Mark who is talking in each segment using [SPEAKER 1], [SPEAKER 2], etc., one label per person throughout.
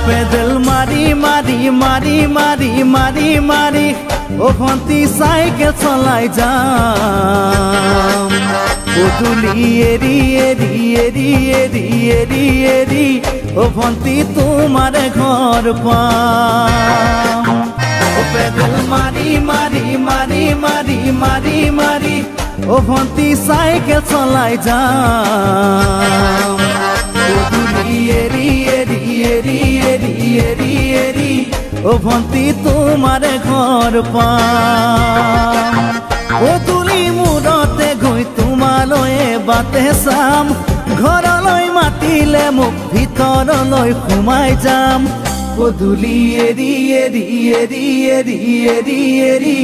[SPEAKER 1] pedal মারি মারি মারি মারি মারি মারি ও ভন্তি সাইকেল চলাই যাম পদূলি এরি এরি এরি এরি এরি এরি ও ভন্তি তোমার ঘর পাম ও পেডেল মারি মারি মারি মারি মারি মারি ও ভন্তি সাইকেল চলাই যাম পদূলি এরি এরি এরি এরি এরি এরি ও ভন্তি তোমার ঘর পাম পদূলি মূৰতে গৈ তোমালৈ বাটে চাম ঘৰলৈ মাতিলে মোক ভিতৰলৈ সোমাই যাম পদূলি এৰি এৰি এৰি এৰি এৰি এৰি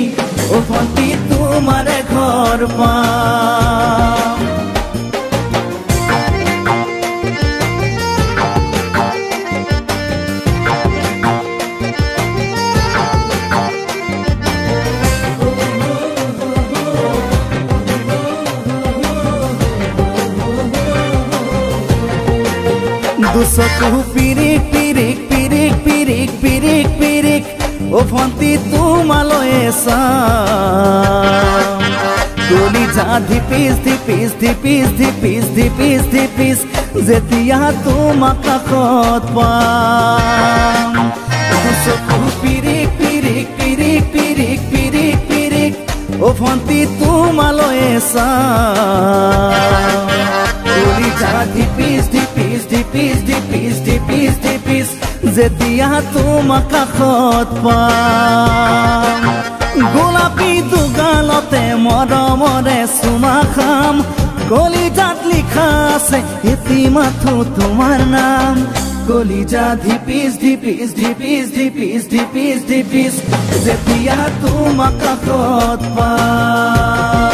[SPEAKER 1] ও ভন্তি তোমাৰ ঘৰ পাম দুচকু পিৰিক পিৰিক পিৰিক পিৰিক পিৰিক পিৰিক ও ভন্তি তোমালৈ চাম কলিজা ধিপিস ধিপিস ধিপিস ধিপিস ধিপিস ধিপিস যেতিয়া তোমাক কাষত পাম দুচকু পিৰিক পিৰিক পিৰিক পিৰিক পিৰিক পিৰিক ও ভন্তি তোমালৈ চাম কলিজা ধিপিস ধিপিস ধিপিস ধিপিস ধিপিস ধিপিস যেতিয়া তোমাক কাষত পাম গোলাপী দুগালতে মৰমৰে চুমা খাম কলিজাত লিখা আছে এটি মাথো তোমাৰ নাম কলিজা ধিপিস ধিপিস ধিপিস ধিপিস ধিপিস ধিপিস যেতিয়া তোমাক কাষত পাম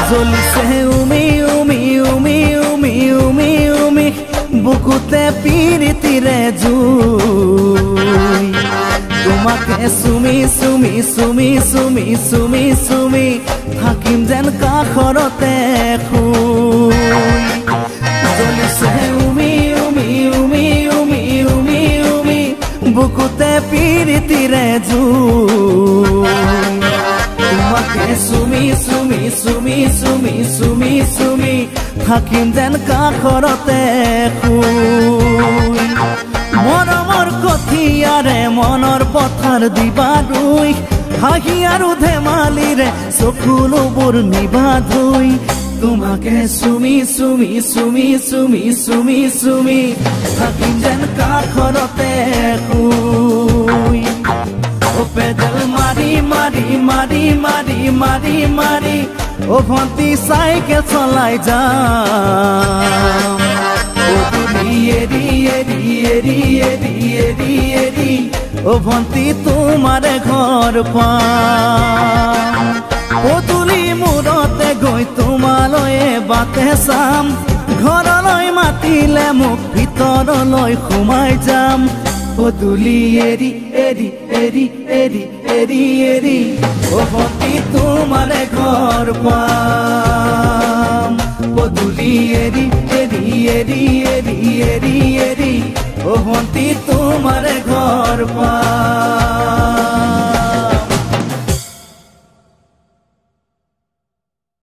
[SPEAKER 1] জ্বলিছে উমি উমি উমি উমি উমি উমি বুকুতে পিৰিতিৰে জুই তোমাকে চুমি চুমি চুমি চুমি চুমি চুমি থাকিম যেন কাষৰতে শুই জ্বলিছে উমি উমি উমি উমি উমি উমি বুকুতে পিৰিতিৰে জুই তোমাকে চুমি চুমি চুমি চুমি চুমি চুমি থাকিম যেন কাষৰতে শুই মৰমৰ কঠিয়াৰে মনৰ পথাৰ দিবা ৰুই হাঁহি আৰু ধেমালিৰে চকুলোবোৰ নিবা ধুই তোমাকে চুমি চুমি চুমি চুমি চুমি চুমি থাকিম যেন কাষৰতে শুই ও পেডেল মারি মারি মারি মারি মারি মারি ও ভন্তি সাইকেল চলাই যাম পদূলি এরি এরি এরি এরি এরি এরি ও ভন্তি তোমাৰ ঘৰ পাম পদূলি মূৰতে গৈ তোমালৈ বাটে চাম ঘৰলৈ মাতিলে মোক ভিতৰলৈ সোমাই যাম পদূলি এৰি এৰি এৰি এৰি এৰি এৰি ও ভন্তি তোমাৰ ঘৰ পাম পদূলি এৰি এৰি এৰি এৰি এৰি এৰি ও ভন্তি তোমাৰ ঘৰ পাম